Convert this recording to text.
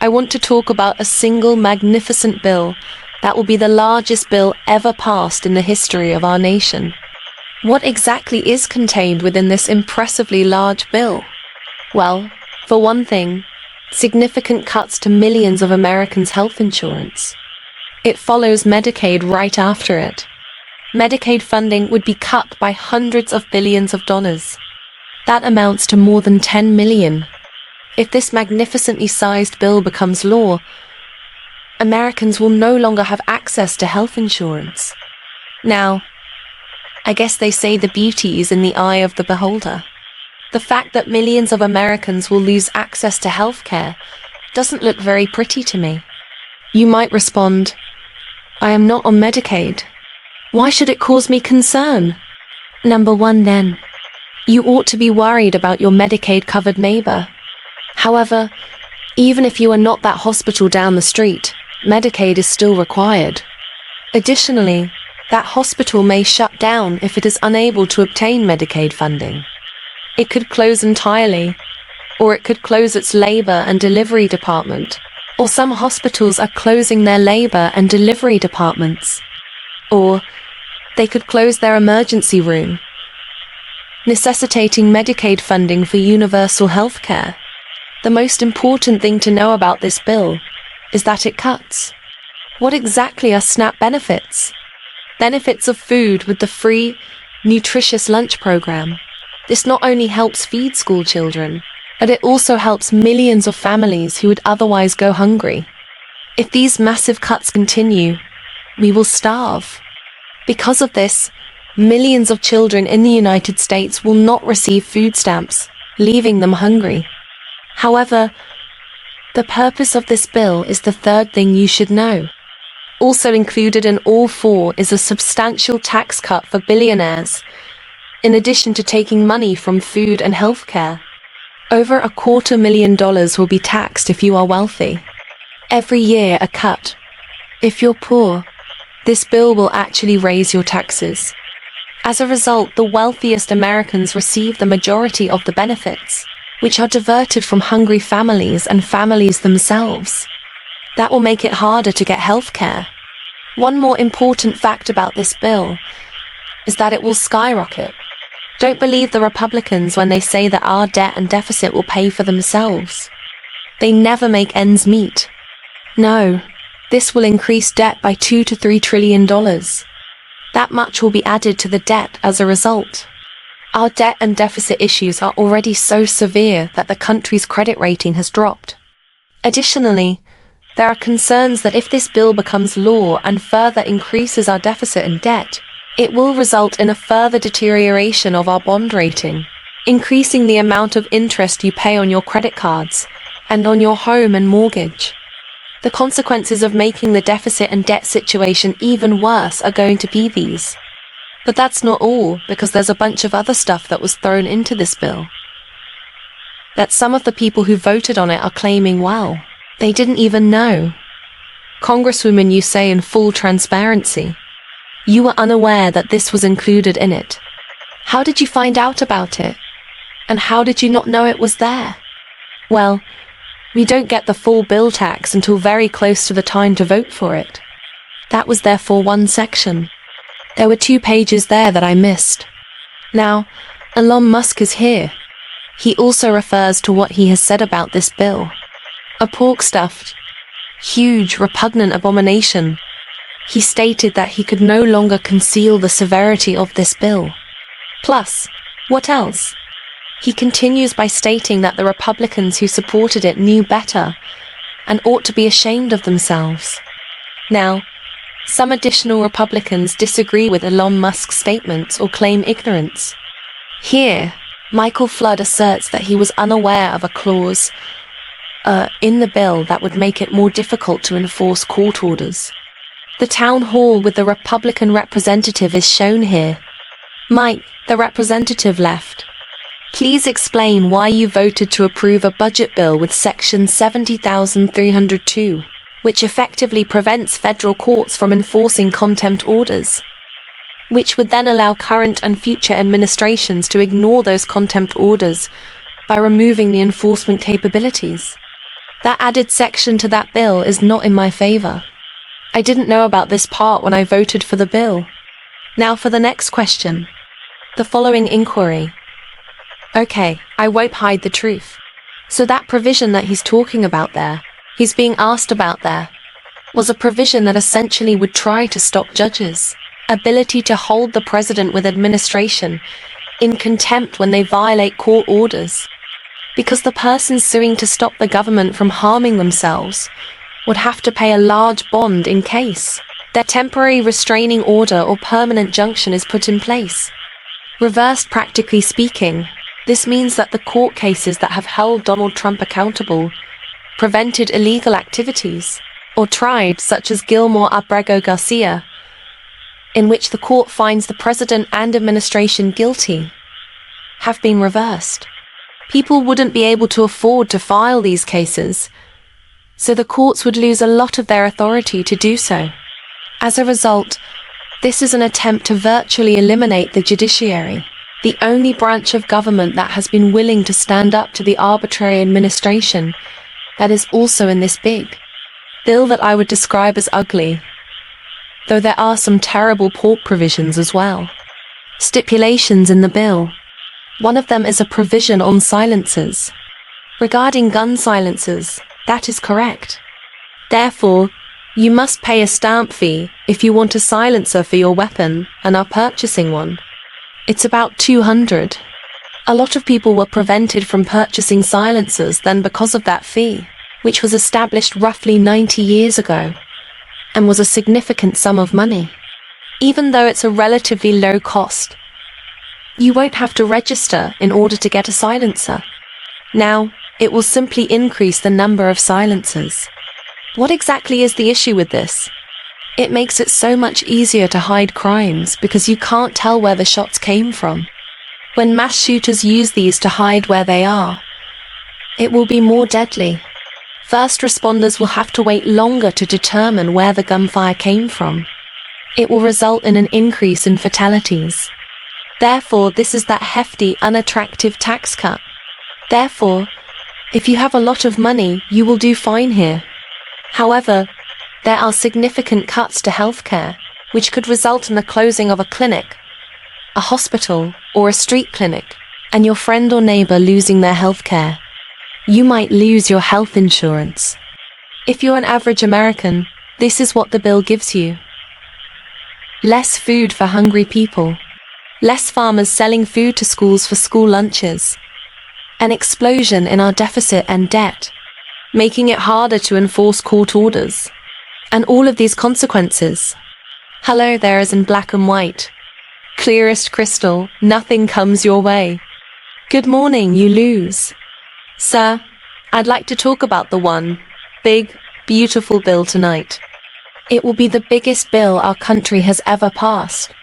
I want to talk about a single magnificent bill that will be the largest bill ever passed in the history of our nation. What exactly is contained within this impressively large bill? Well, for one thing, significant cuts to millions of Americans' health insurance. It follows Medicaid right after it. Medicaid funding would be cut by hundreds of billions of dollars. That amounts to more than 10 million. If this magnificently sized bill becomes law, Americans will no longer have access to health insurance. Now, I guess they say the beauty is in the eye of the beholder. The fact that millions of Americans will lose access to healthcare doesn't look very pretty to me. You might respond, I am not on Medicaid. Why should it cause me concern? Number one then, you ought to be worried about your Medicaid-covered neighbor. However, even if you are not that hospital down the street, Medicaid is still required. Additionally, that hospital may shut down if it is unable to obtain Medicaid funding. It could close entirely, or it could close its labor and delivery department, or some hospitals are closing their labor and delivery departments, or they could close their emergency room, necessitating Medicaid funding for universal health care. The most important thing to know about this bill is that it cuts. What exactly are SNAP benefits? Benefits of food with the free, nutritious lunch program. This not only helps feed school children, but it also helps millions of families who would otherwise go hungry. If these massive cuts continue, we will starve. Because of this, millions of children in the United States will not receive food stamps, leaving them hungry. However, the purpose of this bill is the third thing you should know. Also included in all four is a substantial tax cut for billionaires, in addition to taking money from food and healthcare. Over $250,000 will be taxed if you are wealthy. Every year a cut. If you're poor, this bill will actually raise your taxes. As a result, the wealthiest Americans receive the majority of the benefits, which are diverted from hungry families and families themselves. That will make it harder to get health care. One more important fact about this bill is that it will skyrocket. Don't believe the Republicans when they say that our debt and deficit will pay for themselves. They never make ends meet. No, this will increase debt by $2 to $3 trillion. That much will be added to the debt as a result. Our debt and deficit issues are already so severe that the country's credit rating has dropped. Additionally, there are concerns that if this bill becomes law and further increases our deficit and debt, it will result in a further deterioration of our bond rating, increasing the amount of interest you pay on your credit cards and on your home and mortgage. The consequences of making the deficit and debt situation even worse are going to be these. But that's not all, because there's a bunch of other stuff that was thrown into this bill that some of the people who voted on it are claiming, well, they didn't even know. Congresswoman, you say in full transparency, you were unaware that this was included in it. How did you find out about it? And how did you not know it was there? Well, we don't get the full bill tax until very close to the time to vote for it. That was therefore one section. There were 2 pages there that I missed. Now, Elon Musk is here. He also refers to what he has said about this bill. A pork-stuffed, huge, repugnant abomination. He stated that he could no longer conceal the severity of this bill. Plus, what else? He continues by stating that the Republicans who supported it knew better and ought to be ashamed of themselves. Now, some additional Republicans disagree with Elon Musk's statements or claim ignorance. Here, Michael Flood asserts that he was unaware of a clause in the bill that would make it more difficult to enforce court orders. The town hall with the Republican representative is shown here. Mike, the representative, left. Please explain why you voted to approve a budget bill with Section 70,302, which effectively prevents federal courts from enforcing contempt orders, which would then allow current and future administrations to ignore those contempt orders by removing the enforcement capabilities. That added section to that bill is not in my favor. I didn't know about this part when I voted for the bill. Now for the next question. The following inquiry. Okay, I won't hide the truth. So that provision that he's talking about there, he's being asked about there, was a provision that essentially would try to stop judges' ability to hold the president with administration in contempt when they violate court orders. Because the person suing to stop the government from harming themselves would have to pay a large bond in case their temporary restraining order or permanent injunction is put in place. Reversed, practically speaking, this means that the court cases that have held Donald Trump accountable, prevented illegal activities, or tried, such as Gilmore Abrego Garcia, in which the court finds the president and administration guilty, have been reversed. People wouldn't be able to afford to file these cases, so the courts would lose a lot of their authority to do so. As a result, this is an attempt to virtually eliminate the judiciary, the only branch of government that has been willing to stand up to the arbitrary administration that is also in this big bill that I would describe as ugly, though there are some terrible pork provisions as well. Stipulations in the bill. One of them is a provision on silencers. Regarding gun silencers, that is correct. Therefore, you must pay a stamp fee if you want a silencer for your weapon and are purchasing one. It's about $200. A lot of people were prevented from purchasing silencers then because of that fee, which was established roughly 90 years ago, and was a significant sum of money. Even though it's a relatively low cost, you won't have to register in order to get a silencer. Now, it will simply increase the number of silencers. What exactly is the issue with this? It makes it so much easier to hide crimes because you can't tell where the shots came from. When mass shooters use these to hide where they are, it will be more deadly. First responders will have to wait longer to determine where the gunfire came from. It will result in an increase in fatalities. Therefore, this is that hefty, unattractive tax cut. Therefore, if you have a lot of money, you will do fine here. However, there are significant cuts to healthcare, which could result in the closing of a clinic, a hospital, or a street clinic, and your friend or neighbor losing their healthcare. You might lose your health insurance. If you're an average American, this is what the bill gives you. Less food for hungry people. Less farmers selling food to schools for school lunches. An explosion in our deficit and debt, making it harder to enforce court orders. And all of these consequences. Hello there is in black and white. Clearest crystal, nothing comes your way. Good morning, you lose. Sir, I'd like to talk about the one big, beautiful bill tonight. It will be the biggest bill our country has ever passed.